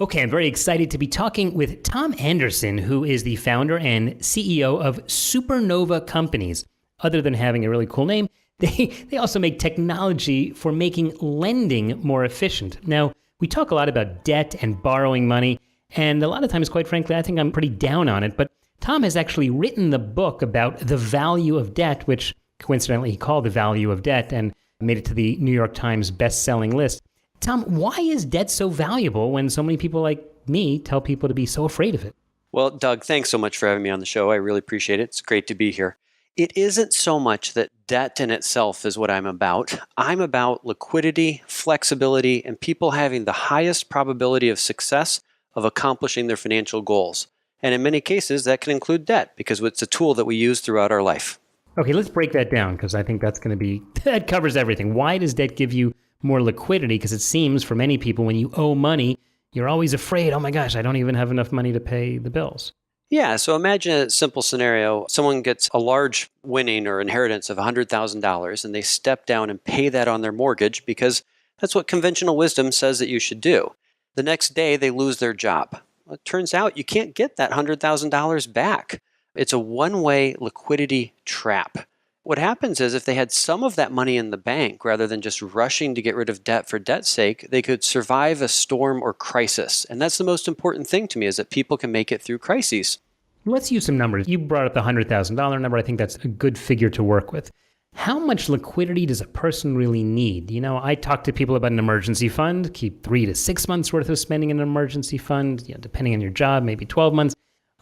Okay, I'm very excited to be talking with Tom Anderson, who is the founder and CEO of Supernova Companies. Other than having a really cool name, they also make technology for making lending more efficient. Now, we talk a lot about debt and borrowing money, and a lot of times, quite frankly, I think I'm pretty down on it. But Tom has actually written the book about the value of debt, which coincidentally he called The Value of Debt, and made it to the New York Times best-selling list. Tom, why is debt so valuable when so many people like me tell people to be so afraid of it? Well, Doug, thanks so much for having me on the show. I really appreciate it. It's great to be here. It isn't so much that debt in itself is what I'm about. I'm about liquidity, flexibility, and people having the highest probability of success of accomplishing their financial goals. And in many cases, that can include debt because it's a tool that we use throughout our life. Okay, let's break that down because I think that covers everything. Why does debt give you more liquidity? Because it seems for many people when you owe money, you're always afraid, oh my gosh, I don't even have enough money to pay the bills. Yeah, so imagine a simple scenario. Someone gets a large winning or inheritance of $100,000 and they step down and pay that on their mortgage because that's what conventional wisdom says that you should do. The next day they lose their job. Well, it turns out you can't get that $100,000 back. It's a one-way liquidity trap. What happens is if they had some of that money in the bank, rather than just rushing to get rid of debt for debt's sake, they could survive a storm or crisis. And that's the most important thing to me, is that people can make it through crises. Let's use some numbers. You brought up the $100,000 number. I think that's a good figure to work with. How much liquidity does a person really need? You know, I talk to people about an emergency fund, keep 3 to 6 months worth of spending in an emergency fund, depending on your job, maybe 12 months.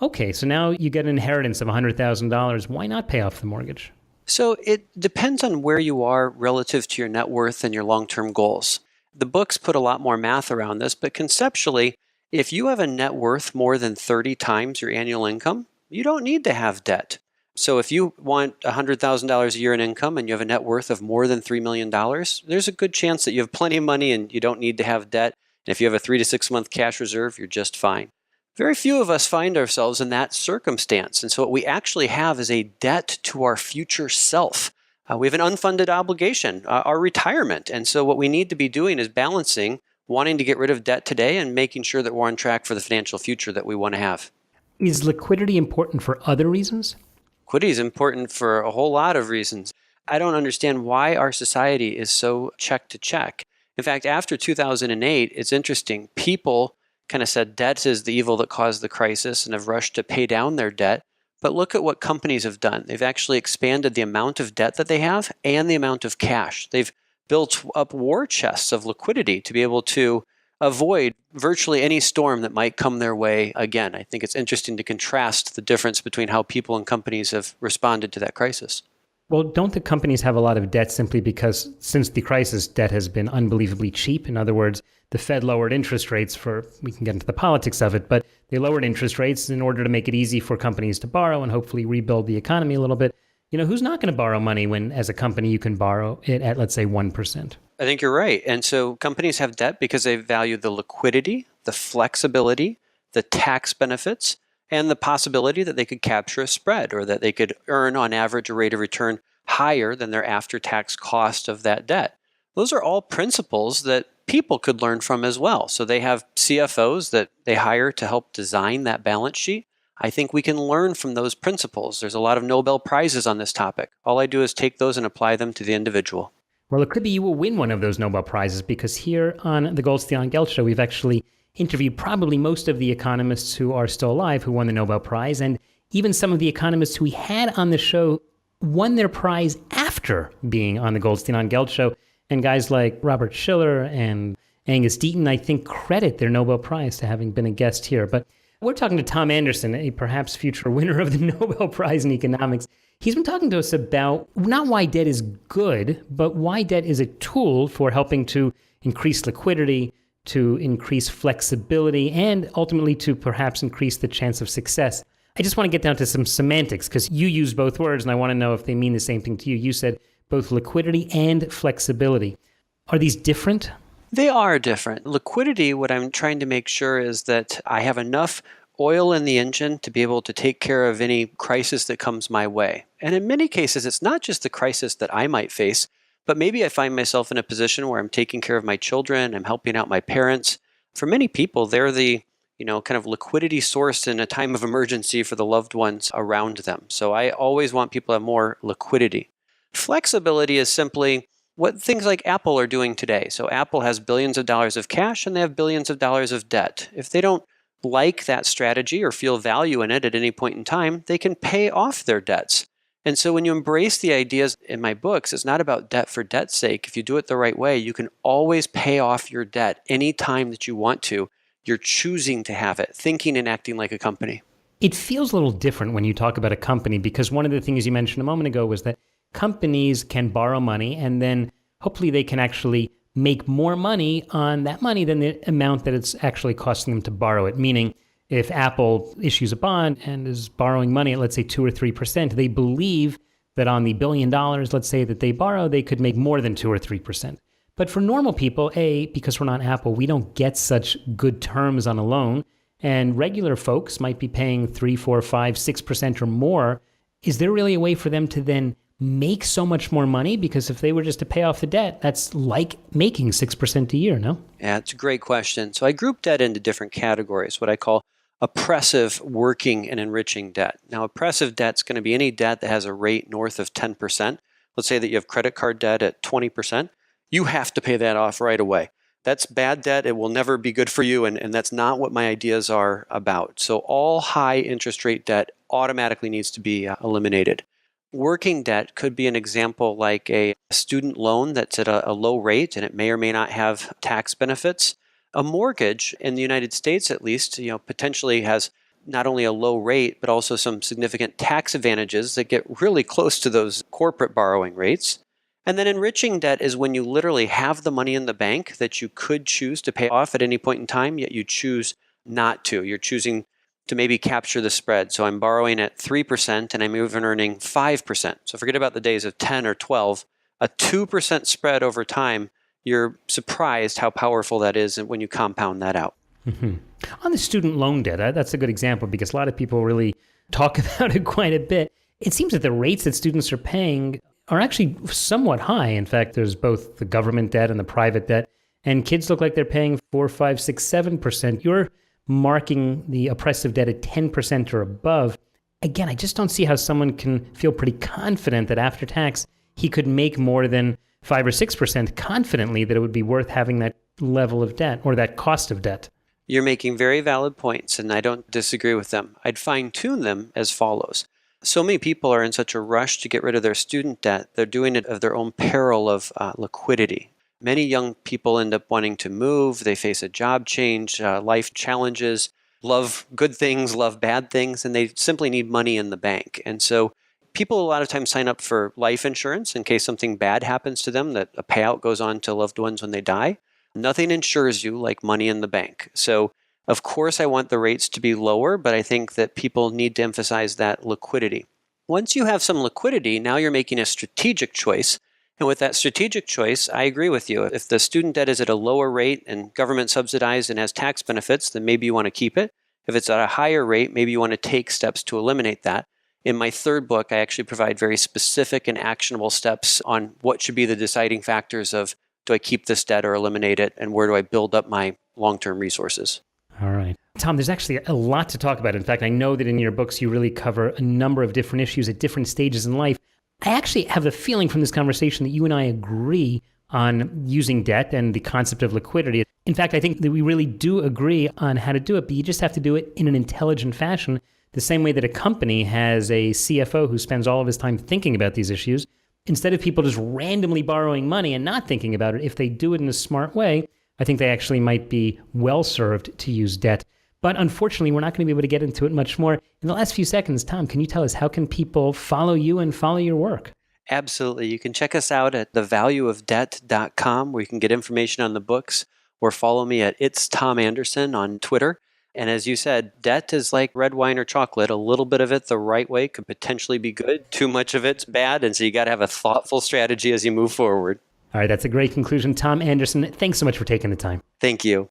Okay, so now you get an inheritance of $100,000. Why not pay off the mortgage? So it depends on where you are relative to your net worth and your long-term goals. The books put a lot more math around this, but conceptually, if you have a net worth more than 30 times your annual income, you don't need to have debt. So if you want $100,000 a year in income and you have a net worth of more than $3 million, there's a good chance that you have plenty of money and you don't need to have debt. And if you have a 3 to 6 month cash reserve, you're just fine. Very few of us find ourselves in that circumstance. And so what we actually have is a debt to our future self. We have an unfunded obligation, our retirement. And so what we need to be doing is balancing wanting to get rid of debt today and making sure that we're on track for the financial future that we want to have. Is liquidity important for other reasons? Liquidity is important for a whole lot of reasons. I don't understand why our society is so check to check. In fact, after 2008, it's interesting. People kind of said debt is the evil that caused the crisis and have rushed to pay down their debt. But look at what companies have done. They've actually expanded the amount of debt that they have and the amount of cash. They've built up war chests of liquidity to be able to avoid virtually any storm that might come their way again. I think it's interesting to contrast the difference between how people and companies have responded to that crisis. Well, don't the companies have a lot of debt simply because since the crisis, debt has been unbelievably cheap? In other words, the Fed lowered interest rates we can get into the politics of it, but they lowered interest rates in order to make it easy for companies to borrow and hopefully rebuild the economy a little bit. You know, who's not going to borrow money when, as a company, you can borrow it at, let's say, 1%? I think you're right. And so companies have debt because they value the liquidity, the flexibility, the tax benefits, and the possibility that they could capture a spread or that they could earn on average a rate of return higher than their after-tax cost of that debt. Those are all principles that people could learn from as well. So they have CFOs that they hire to help design that balance sheet. I think we can learn from those principles. There's a lot of Nobel Prizes on this topic. All I do is take those and apply them to the individual. Well, it could be you will win one of those Nobel Prizes because here on the Goldstein on Gelt Show, we've actually interviewed probably most of the economists who are still alive who won the Nobel Prize. And even some of the economists who we had on the show won their prize after being on the Goldstein on Gelt Show. And guys like Robert Shiller and Angus Deaton, I think, credit their Nobel Prize to having been a guest here. But we're talking to Tom Anderson, a perhaps future winner of the Nobel Prize in economics. He's been talking to us about not why debt is good, but why debt is a tool for helping to increase liquidity, to increase flexibility, and ultimately to perhaps increase the chance of success. I just want to get down to some semantics because you use both words and I want to know if they mean the same thing to you. You said both liquidity and flexibility. Are these different? They are different. Liquidity, what I'm trying to make sure is that I have enough oil in the engine to be able to take care of any crisis that comes my way. And in many cases, it's not just the crisis that I might face, but maybe I find myself in a position where I'm taking care of my children, I'm helping out my parents. for many people, they're the kind of liquidity source in a time of emergency for the loved ones around them. So I always want people to have more liquidity. Flexibility is simply what things like Apple are doing today. So Apple has billions of dollars of cash and they have billions of dollars of debt. If they don't like that strategy or feel value in it at any point in time, they can pay off their debts. And so when you embrace the ideas in my books, it's not about debt for debt's sake. If you do it the right way, you can always pay off your debt any time that you want to. You're choosing to have it, thinking and acting like a company. It feels a little different when you talk about a company, because one of the things you mentioned a moment ago was that companies can borrow money and then hopefully they can actually make more money on that money than the amount that it's actually costing them to borrow it. Meaning, if Apple issues a bond and is borrowing money at, let's say, 2 or 3%, they believe that on the $1 billion, let's say, that they borrow, they could make more than 2 or 3%. But for normal people, because we're not Apple, we don't get such good terms on a loan. And regular folks might be paying 3, 4, 5, 6% or more. Is there really a way for them to then make so much more money? Because if they were just to pay off the debt, that's like making 6% a year, no? Yeah, it's a great question. So I group debt into different categories, what I call oppressive, working, and enriching debt. Now, oppressive debt is going to be any debt that has a rate north of 10%. Let's say that you have credit card debt at 20%. You have to pay that off right away. That's bad debt. It will never be good for you, and that's not what my ideas are about. So all high interest rate debt automatically needs to be eliminated. Working debt could be an example like a student loan that's at a low rate and it may or may not have tax benefits. A mortgage in the United States, at least, potentially has not only a low rate, but also some significant tax advantages that get really close to those corporate borrowing rates. And then enriching debt is when you literally have the money in the bank that you could choose to pay off at any point in time, yet you choose not to. You're choosing to maybe capture the spread. So I'm borrowing at 3% and I'm even earning 5%. So forget about the days of 10 or 12. A 2% spread over time, you're surprised how powerful that is when you compound that out. Mm-hmm. On the student loan debt, that's a good example because a lot of people really talk about it quite a bit. It seems that the rates that students are paying are actually somewhat high. In fact, there's both the government debt and the private debt, and kids look like they're paying 4, 5, 6, 7%. You're marking the oppressive debt at 10% or above. Again, I just don't see how someone can feel pretty confident that after tax, he could make more than 5 or 6% confidently that it would be worth having that level of debt or that cost of debt. You're making very valid points, and I don't disagree with them. I'd fine-tune them as follows. So many people are in such a rush to get rid of their student debt, they're doing it at their own peril of liquidity. Many young people end up wanting to move, they face a job change, life challenges, love good things, love bad things, and they simply need money in the bank. And so people a lot of times sign up for life insurance in case something bad happens to them, that a payout goes on to loved ones when they die. Nothing insures you like money in the bank. So of course, I want the rates to be lower, but I think that people need to emphasize that liquidity. Once you have some liquidity, now you're making a strategic choice. And with that strategic choice, I agree with you. If the student debt is at a lower rate and government subsidized and has tax benefits, then maybe you want to keep it. If it's at a higher rate, maybe you want to take steps to eliminate that. In my third book, I actually provide very specific and actionable steps on what should be the deciding factors of, do I keep this debt or eliminate it, and where do I build up my long-term resources? All right. Tom, there's actually a lot to talk about. In fact, I know that in your books, you really cover a number of different issues at different stages in life. I actually have the feeling from this conversation that you and I agree on using debt and the concept of liquidity. In fact, I think that we really do agree on how to do it, but you just have to do it in an intelligent fashion, the same way that a company has a CFO who spends all of his time thinking about these issues. Instead of people just randomly borrowing money and not thinking about it, if they do it in a smart way, I think they actually might be well-served to use debt. But unfortunately, we're not going to be able to get into it much more. In the last few seconds, Tom, can you tell us how can people follow you and follow your work? Absolutely. You can check us out at thevalueofdebt.com, where you can get information on the books, or follow me at It's Tom Anderson on Twitter. And as you said, debt is like red wine or chocolate. A little bit of it the right way could potentially be good. Too much of it's bad. And so you got to have a thoughtful strategy as you move forward. All right, that's a great conclusion. Tom Anderson, thanks so much for taking the time. Thank you.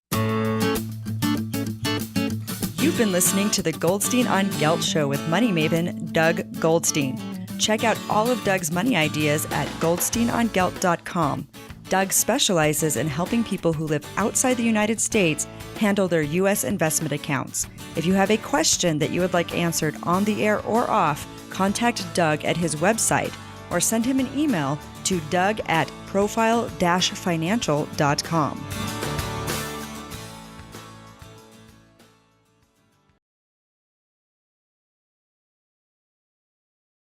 You've been listening to the Goldstein on Gelt Show with money maven Doug Goldstein. Check out all of Doug's money ideas at goldsteinongelt.com. Doug specializes in helping people who live outside the United States handle their U.S. investment accounts. If you have a question that you would like answered on the air or off, contact Doug at his website or send him an email to doug@profile-financial.com.